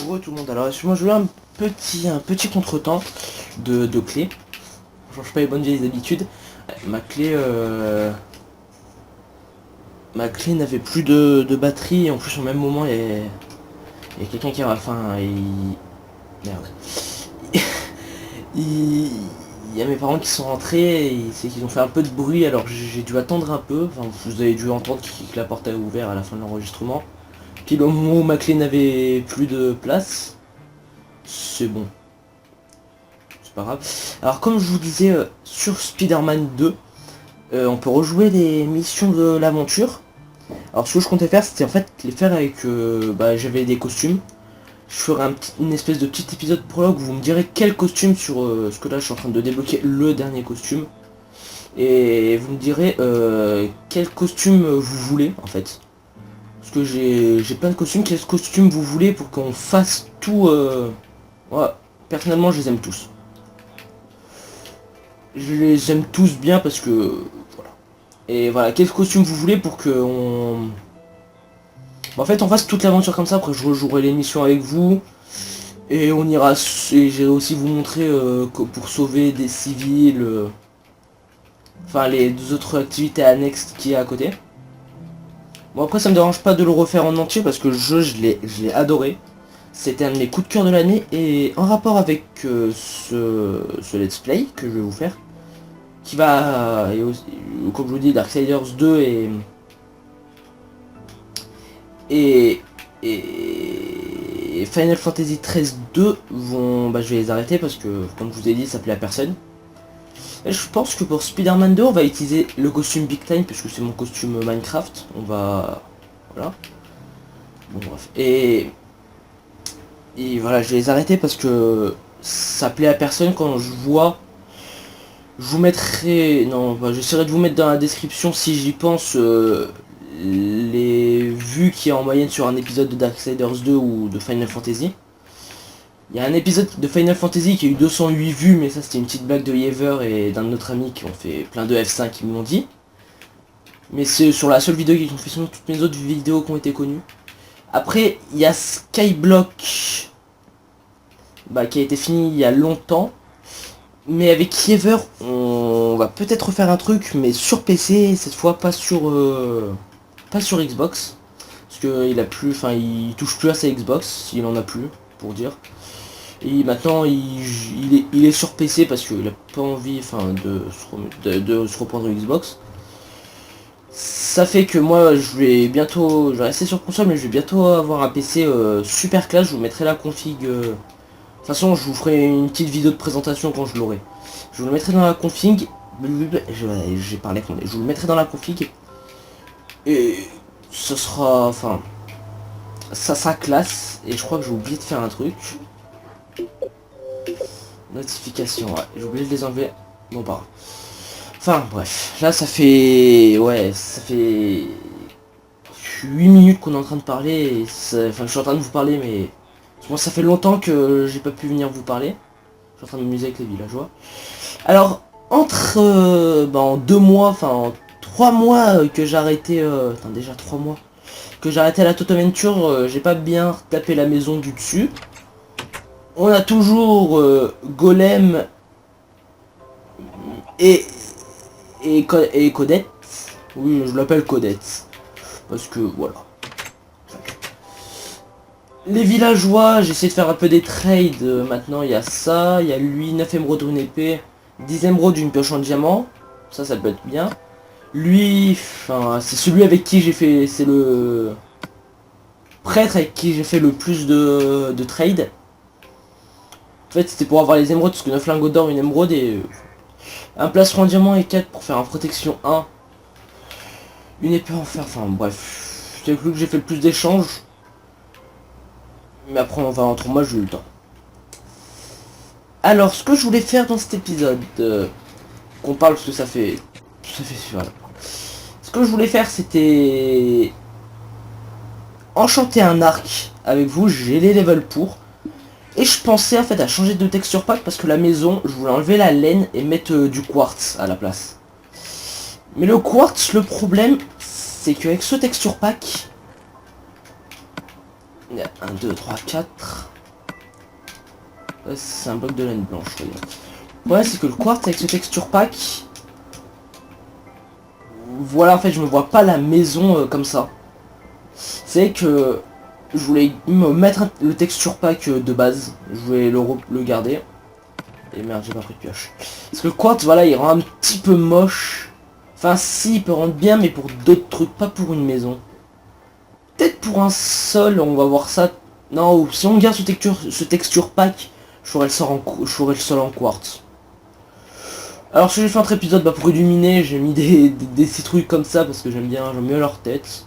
Tout le monde, alors moi je veux un petit contretemps de clé. Je change pas les bonnes vieilles habitudes. Ma clé n'avait plus de batterie et en plus au même moment il y a quelqu'un qui a... Enfin merde. Il y a mes parents qui sont rentrés et c'est qu'ils ont fait un peu de bruit, alors j'ai dû attendre un peu. Enfin vous avez dû entendre que la porte a ouvert à la fin de l'enregistrement. Puis au moment où ma clé n'avait plus de place, c'est bon. C'est pas grave. Alors comme je vous disais, sur Spider-Man 2, on peut rejouer les missions de l'aventure. Alors ce que je comptais faire, c'était en fait les faire avec... j'avais des costumes. Je ferai une espèce de petit épisode prologue où vous me direz quel costume sur... ce que là je suis en train de débloquer le dernier costume. Et vous me direz quel costume vous voulez en fait. Parce que j'ai plein de costumes. Quel costume vous voulez pour qu'on fasse tout... Ouais, personnellement je les aime tous. Je les aime tous bien parce que... Voilà. Et voilà, quel costume vous voulez pour que on... En fait on fasse toute l'aventure comme ça, après je rejouerai l'émission avec vous. Et on ira... Et j'irai aussi vous montrer que pour sauver des civils... Enfin les deux autres activités annexes qu'il y a à côté. Bon après ça me dérange pas de le refaire en entier parce que le jeu je l'ai adoré. C'était un de mes coups de cœur de l'année et en rapport avec ce let's play que je vais vous faire. Qui va, et aussi, comme je vous dis, Darksiders 2 et Final Fantasy 13 2 vont, je vais les arrêter parce que, comme je vous ai dit, ça plaît à personne. Et je pense que pour Spider-Man 2, on va utiliser le costume Big Time puisque c'est mon costume Minecraft. On va, voilà. Bon bref. Et voilà, je vais les arrêter parce que ça plaît à personne quand je vois. Je vous mettrai... Non, j'essaierai de vous mettre dans la description, si j'y pense, les vues qu'il y a en moyenne sur un épisode de Darksiders 2 ou de Final Fantasy. Il y a un épisode de Final Fantasy qui a eu 208 vues, mais ça c'était une petite blague de Yever et d'un autre ami qui ont fait plein de F5 qui me l'ont dit. Mais c'est sur la seule vidéo qu'ils ont fait, sinon toutes mes autres vidéos qui ont été connues. Après, il y a Skyblock, qui a été fini il y a longtemps. Mais avec Yever, on va peut-être faire un truc, mais sur PC, cette fois pas sur Xbox. Parce que il a plus, enfin il touche plus à sa Xbox, il en a plus, pour dire. Et maintenant il est sur PC parce qu'il a pas envie de se reprendre une Xbox. Ça fait que moi je vais rester sur console, mais je vais bientôt avoir un PC super classe. Je vous mettrai la config. De toute façon, je vous ferai une petite vidéo de présentation quand je l'aurai. Je vous le mettrai dans la config. J'ai parlé avec mon... Je vous le mettrai dans la config. Et ce sera... Enfin... Ça sera classe. Et je crois que j'ai oublié de faire un truc. Notification, ouais. J'ai oublié de les enlever. Bon, pas grave. Enfin, bref. Là, ça fait... Ouais, ça fait... 8 minutes qu'on est en train de parler. Enfin, je suis en train de vous parler, mais... Bon, ça fait longtemps que j'ai pas pu venir vous parler. Je suis en train de m'amuser avec les villageois. Alors, entre en 2 mois, enfin en 3 mois que j'ai arrêté... Enfin déjà 3 mois. Que j'ai arrêté la Totaventure, j'ai pas bien tapé la maison du dessus. On a toujours Golem et Codette. Oui, je l'appelle Codette. Parce que voilà. Les villageois, j'essaie de faire un peu des trades. Maintenant il y a ça, il y a lui, 9 émeraudes d'une épée, 10 émeraudes d'une pioche en diamant. Ça peut être bien. Lui, enfin, c'est celui avec qui j'ai fait, c'est le prêtre avec qui j'ai fait le plus de trade. En fait c'était pour avoir les émeraudes, parce que 9 lingots d'or, une émeraude et un plastron en diamant et 4 pour faire un protection 1. Une épée en fer, enfin bref. C'est avec lui que j'ai fait le plus d'échanges. Mais après on va entre moi, j'ai eu le temps. Alors ce que je voulais faire dans cet épisode, qu'on parle parce que ça fait voilà. Ce que je voulais faire c'était enchanter un arc avec vous, j'ai les levels pour. Et je pensais en fait à changer de texture pack parce que la maison, je voulais enlever la laine et mettre du quartz à la place. Mais le quartz, le problème, c'est qu'avec ce texture pack, il y a 1, 2, 3, 4... C'est un bloc de laine blanche, oui. Ouais, c'est que le quartz avec ce texture pack... Voilà, en fait, je me vois pas la maison comme ça. C'est que je voulais me mettre le texture pack de base. Je voulais le garder. Et merde, j'ai pas pris de pioche. Parce que le quartz, voilà, il rend un petit peu moche. Enfin, si, il peut rendre bien, mais pour d'autres trucs, pas pour une maison. Peut-être pour un sol, on va voir ça. Non, si on garde ce texture pack, je ferai le sol en quartz. Alors si j'ai fait un autre épisode, bah, pour illuminer, j'ai mis des citrouilles comme ça parce que j'aime mieux leur tête.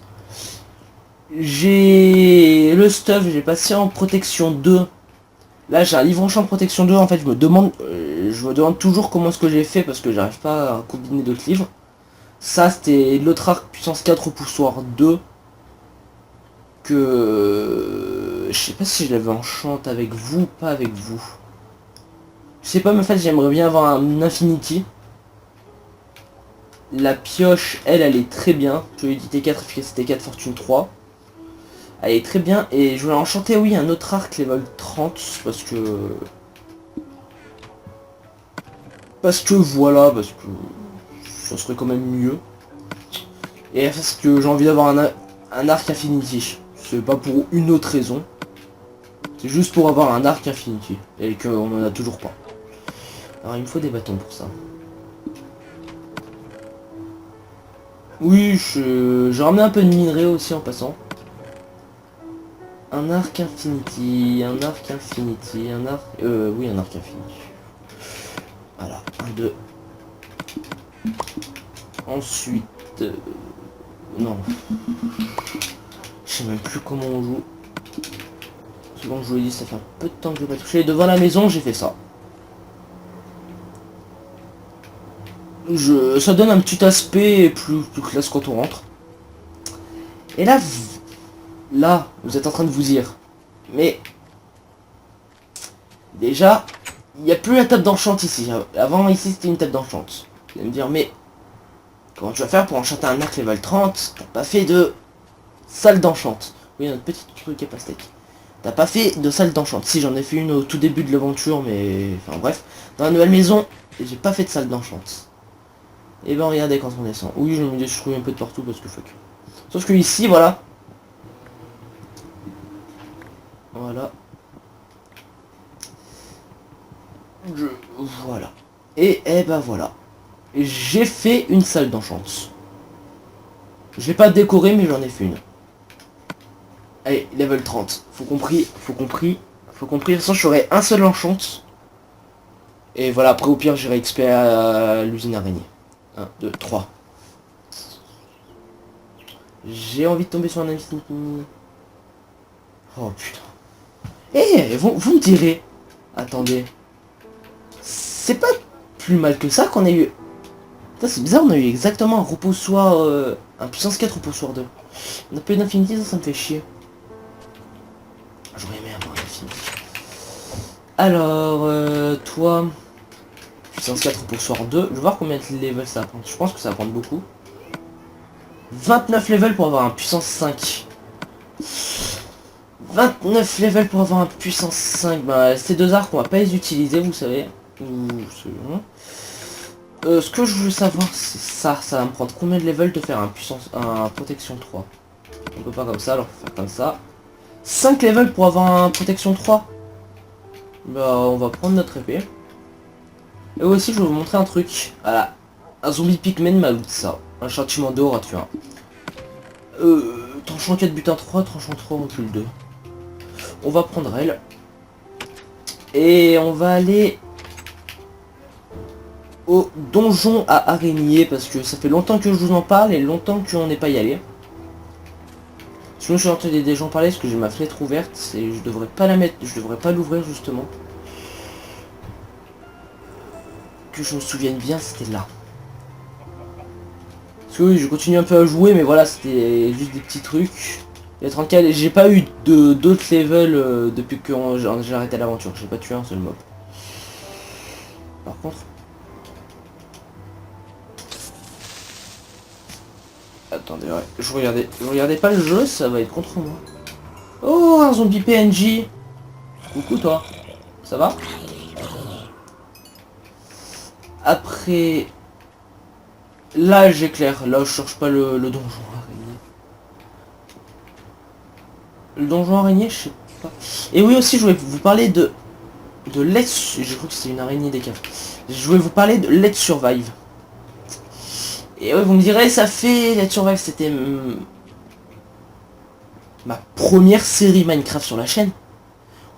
J'ai le stuff, j'ai passé en protection 2. Là j'ai un livre en champ protection 2, en fait je me demande toujours comment est-ce que j'ai fait parce que j'arrive pas à combiner d'autres livres. Ça c'était l'autre arc puissance 4 au poussoir 2. Que je sais pas si je l'avais enchante avec vous ou pas avec vous. Je sais pas, mais en fait j'aimerais bien avoir un Infinity. La pioche, elle est très bien. Je lui ai dit T4, efficacité 4, fortune 3. Elle est très bien. Et je voulais enchanter, oui, un autre arc level 30. Parce que voilà, parce que ça serait quand même mieux. Et parce que j'ai envie d'avoir un arc Infinity. C'est pas pour une autre raison. C'est juste pour avoir un arc Infinity. Et qu'on en a toujours pas. Alors il me faut des bâtons pour ça. Oui, j'ai ramené un peu de minerai aussi en passant. Un arc Infinity, un arc Infinity, un arc... oui, un arc Infinity. Voilà, 1, 2. Ensuite... non. Je sais même plus comment on joue. C'est bon, je vous l'ai dit, ça fait un peu de temps que je vais pas toucher. Devant la maison, j'ai fait ça. Ça donne un petit aspect plus classe quand on rentre. Et là, vous êtes en train de vous dire, mais déjà, il n'y a plus la table d'enchante ici. Avant, ici, c'était une table d'enchante. Vous allez me dire, mais comment tu vas faire pour enchanter un arc level 30? T'as pas fait de salle d'enchante. Oui, un petit truc à pastèque. T'as pas fait de salle d'enchante. Si, j'en ai fait une au tout début de l'aventure, mais... Enfin bref, dans la nouvelle maison, j'ai pas fait de salle d'enchante. Et ben regardez quand on descend. Oui, je me détruis un peu de partout parce que fuck. Sauf que ici, voilà. Voilà. Voilà. Et ben voilà. J'ai fait une salle d'enchante. J'ai pas décoré, mais j'en ai fait une. Allez, level 30. Faut compris. De toute façon, je ferai un seul enchante. Et voilà, après au pire, j'irai XP à l'usine araignée. 1, 2, 3. J'ai envie de tomber sur un Infinity. Oh putain. Eh, vous me direz. Attendez. C'est pas plus mal que ça qu'on a eu. Putain, c'est bizarre, on a eu exactement un repoussoir. Un puissance 4 repoussoir 2. On a pas eu d'Infinity, ça me fait chier. J'aurais aimé avoir un Infinity. Alors, toi. Puissance 4 repoussoir 2. Je vais voir combien de levels ça va prendre. Je pense que ça va prendre beaucoup. 29 levels pour avoir un puissance 5. 29 levels pour avoir un puissance 5. Bah, ces deux arcs, on va pas les utiliser, vous savez. Ce que je veux savoir, c'est ça. Ça va me prendre combien de levels de faire un protection 3. On peut pas comme ça, alors faut faire comme ça. 5 levels pour avoir un protection 3. Bah, on va prendre notre épée. Et aussi, je vais vous montrer un truc. Voilà. Un zombie Pikmin m'a loot ça. Un châtiment d'or à tuer un. Tranchant 4 butin 3, tranchant 3 recul 2. On va prendre elle. Et on va aller au donjon à araignée parce que ça fait longtemps que je vous en parle et longtemps qu'on n'est pas y allé. Sinon je suis entendu des gens parler parce que j'ai ma fenêtre ouverte et je devrais pas la mettre, je devrais pas l'ouvrir justement. Que je me souvienne bien, c'était là. Parce que oui, je continue un peu à jouer, mais voilà, c'était juste des petits trucs. Il y a 34, j'ai pas eu d'autres levels depuis que j'ai arrêté l'aventure. J'ai pas tué un seul mob. Par contre... Attendez, ouais, je regardais pas le jeu, ça va être contre moi. Oh, un zombie PNJ. Coucou toi. Ça va? Après... Là j'éclaire, là je cherche pas le donjon araignée. Le donjon araignée, je sais pas. Et oui aussi je voulais vous parler de Let's... Je crois que c'est une araignée des caves. Je voulais vous parler de Let's Survive. Et oui vous me direz, ça fait... Let's Survive c'était... ma première série Minecraft sur la chaîne.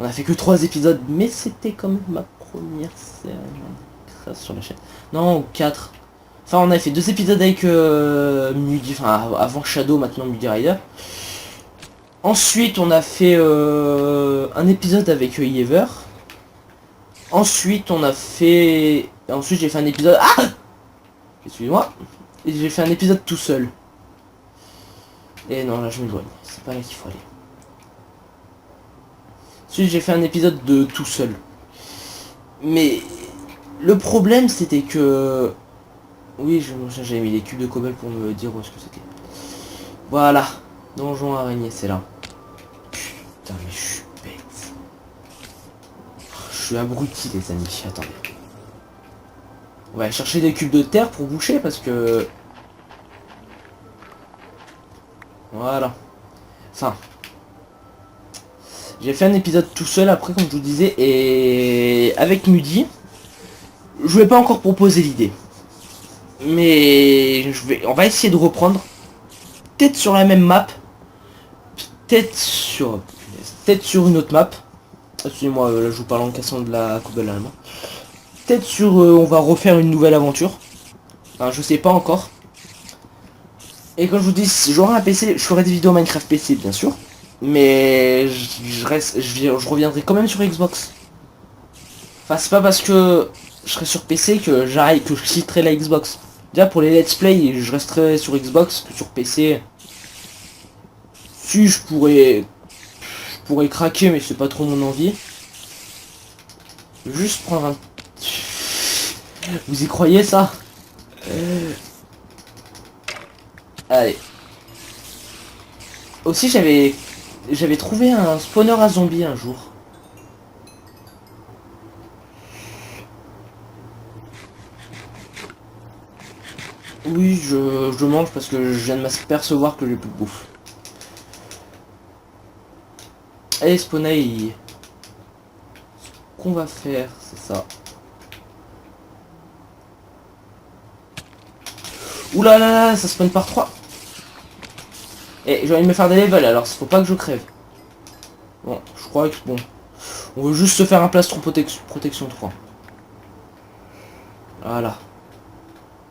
On a fait que 3 épisodes, mais c'était quand même ma première série Minecraft sur la chaîne. Non, 4. Enfin, on a fait 2 épisodes avec Mudi, enfin avant Shadow, maintenant Mudi Rider. Ensuite, on a fait un épisode avec Yever. Ensuite, on a fait... Ensuite, j'ai fait un épisode... Ah, excusez-moi. Et j'ai fait un épisode tout seul. Et non, là, je m'éloigne. C'est pas là qu'il faut aller. Ensuite, j'ai fait un épisode de tout seul. Mais le problème, c'était que... Oui, j'avais mis les cubes de cobble pour me dire où est-ce que c'était. Voilà. Donjon araignée, c'est là. Putain, mais je suis bête. Je suis abruti, les amis. Attendez. On va aller chercher des cubes de terre pour boucher, parce que... Voilà. Enfin... J'ai fait un épisode tout seul après, comme je vous disais, et... Avec Mudi, je vais pas encore proposer l'idée. Mais on va essayer de reprendre peut-être sur la même map, peut-être sur une autre map. Excusez-moi, là je vous parle en cassant de la cobble allemand. Peut-être sur on va refaire une nouvelle aventure. Enfin, je sais pas encore. Et quand je vous dis j'aurai un PC, je ferai des vidéos Minecraft PC bien sûr, mais je reviendrai quand même sur Xbox. Enfin, c'est pas parce que je serai sur PC que que je quitterai la Xbox. Déjà pour les let's play, je resterai sur Xbox que sur PC. Si je pourrais craquer, mais c'est pas trop mon envie. Juste prendre un... Vous y croyez ça? Allez. Aussi j'avais trouvé un spawner à zombies un jour. Oui, je mange parce que je viens de m'apercevoir que j'ai plus de bouffe. Allez, spawner. Ce qu'on va faire, c'est ça. Oula là là, ça spawn par 3. Et j'ai envie de me faire des levels, alors faut pas que je crève. Bon, je crois que bon. On veut juste se faire un plastron protection 3. Voilà.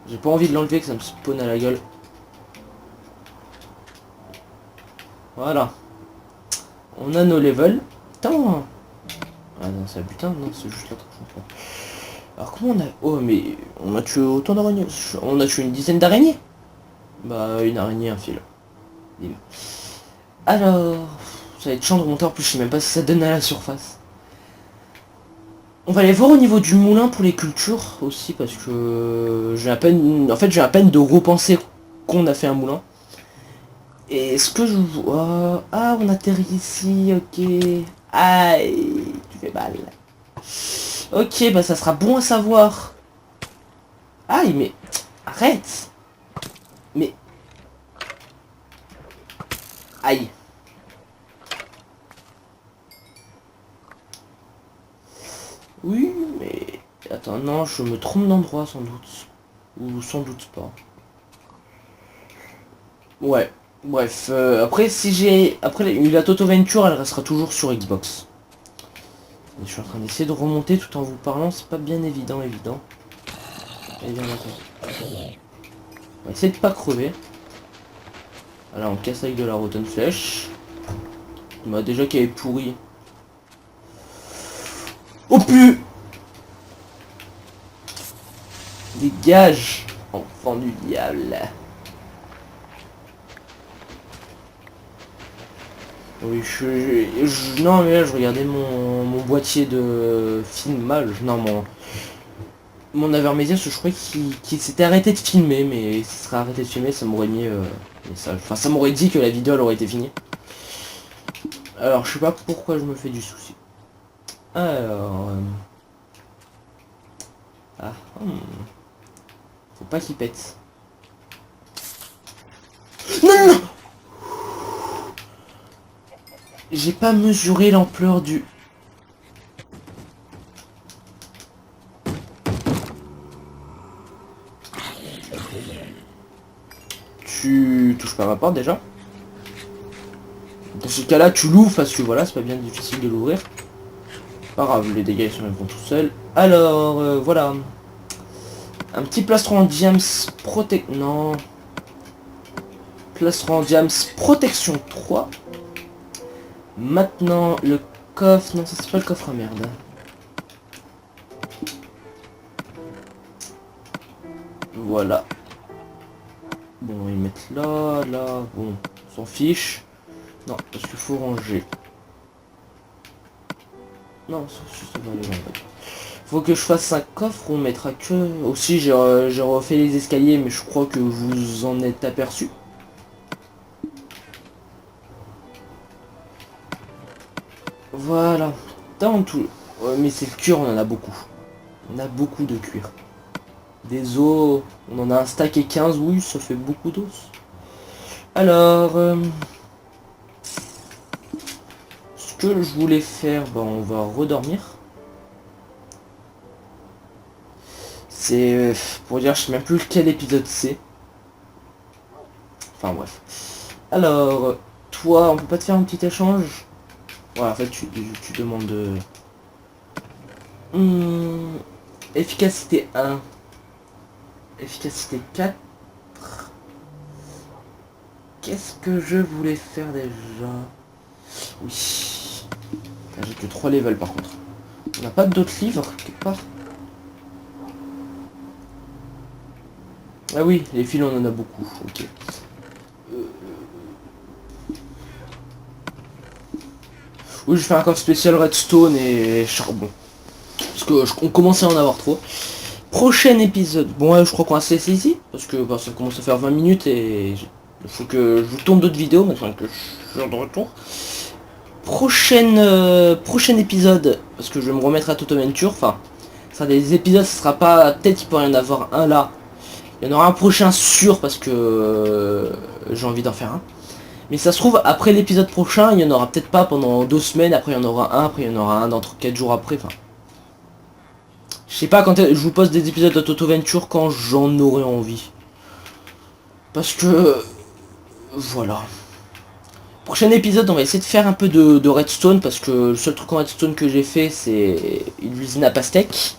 J'ai pas envie de l'enlever que ça me spawn à la gueule. Voilà. On a nos levels. Putain. Ah non, c'est un butin, non, c'est juste là. Alors comment on a... Oh mais on a tué autant d'araignées. On a tué une dizaine d'araignées. Bah une araignée, un fil. Alors... Ça va être chiant de remonter, en plus je sais même pas si ça donne à la surface. On va aller voir au niveau du moulin pour les cultures aussi parce que j'ai à peine... En fait j'ai à peine de repenser qu'on a fait un moulin. Et ce que je vois... Ah on atterrit ici, ok. Aïe, tu fais mal. Ok, bah ça sera bon à savoir. Aïe mais... Arrête. Mais... Aïe. Oui, mais... Attends, non, je me trompe d'endroit sans doute. Ou sans doute pas. Ouais. Bref, après si j'ai... Après la Toto Venture, elle restera toujours sur Xbox. Et je suis en train d'essayer de remonter tout en vous parlant, c'est pas bien évident. Allez, viens maintenant. On va essayer de pas crever. Voilà, on casse avec de la rotten flèche. Bah déjà qu'elle est pourrie. Oh pu! Dégage, enfant du diable. Oui, non mais là je regardais mon boîtier de film non mon Avermedia, je crois qu'il s'était arrêté de filmer, mais s'il serait arrêté de filmer, ça m'aurait mis message. Enfin ça m'aurait dit que la vidéo elle aurait été finie. Alors je sais pas pourquoi je me fais du souci. Alors... Ah, faut pas qu'il pète. Non, non, non. J'ai pas mesuré l'ampleur du... Tu touches pas à ma porte déjà. Dans ce cas-là, tu l'ouvres parce que voilà, c'est pas bien difficile de l'ouvrir. Pas grave, les dégâts ils se vont tout seuls. Alors, voilà. Un petit plastron en diams non. Plastron en diams protection 3. Maintenant, le coffre... Non, ça c'est pas le coffre à merde. Voilà. Bon, ils mettent là, là. Bon, on s'en fiche. Non, parce qu'il faut ranger. Non, ça va aller là. Faut que je fasse un coffre, on mettra que... Aussi, j'ai refait les escaliers, mais je crois que vous en êtes aperçu. Voilà. Dans tout... Ouais, mais c'est le cuir, on en a beaucoup. On a beaucoup de cuir. Des os, on en a un stack et 15, oui, ça fait beaucoup d'os. Alors... ce que je voulais faire, ben, on va redormir. C'est... pour dire, je sais même plus quel épisode c'est. Enfin bref. Alors, toi, on peut pas te faire un petit échange? Ouais, en fait, tu demandes de... efficacité 1. Efficacité 4. Qu'est-ce que je voulais faire déjà? Oui. J'ai que 3 levels par contre. On n'a pas d'autres livres quelque part? Ah oui, les fils on en a beaucoup. Ok. Oui, je fais un coffre spécial redstone et charbon. Parce que on commençait à en avoir trop. Prochain épisode. Bon, ouais, je crois qu'on va se laisser ici. Parce que bah, ça commence à faire 20 minutes et il faut que je vous tourne d'autres vidéos maintenant que je suis de retour. Prochain épisode. Parce que je vais me remettre à Toto Venture. Enfin, ça sera des épisodes, ce sera pas... Peut-être qu'il pourrait y en avoir un là. Il y en aura un prochain sûr parce que j'ai envie d'en faire un. Mais ça se trouve, après l'épisode prochain, il y en aura peut-être pas pendant 2 semaines, après il y en aura un, après il y en aura un d'entre 4 jours après, enfin... Je sais pas quand je vous poste des épisodes de Toto Venture quand j'en aurai envie. Parce que... Voilà. Prochain épisode, on va essayer de faire un peu de redstone, parce que le seul truc en redstone que j'ai fait, c'est une usine à pastèque.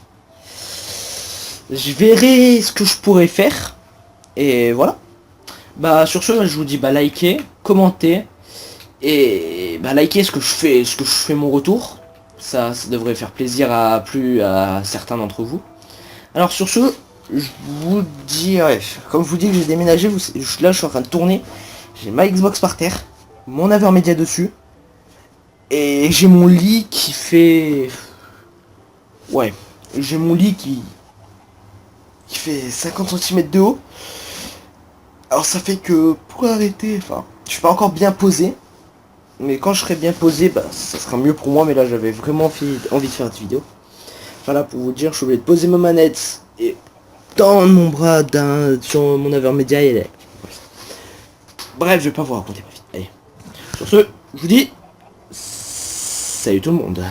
Je verrai ce que je pourrais faire. Et voilà. Bah sur ce, je vous dis bah likez, commentez. Et bah likez ce que je fais mon retour. Ça devrait faire plaisir à certains d'entre vous. Alors sur ce, je vous dis, ouais, comme je vous dis que j'ai déménagé, là je suis en train de tourner. J'ai ma Xbox par terre, mon Avermedia dessus. Et j'ai mon lit qui fait... Ouais, j'ai mon lit qui fait 50 cm de haut. Alors ça fait que pour arrêter, enfin, je suis pas encore bien posé. Mais quand je serai bien posé, bah ça sera mieux pour moi. Mais là j'avais vraiment envie de faire cette vidéo. Voilà, pour vous dire, je suis obligé de poser ma manette et dans mon bras sur mon Avermedia et bref, je vais pas vous raconter ma vie. Allez. Sur ce, je vous dis salut tout le monde.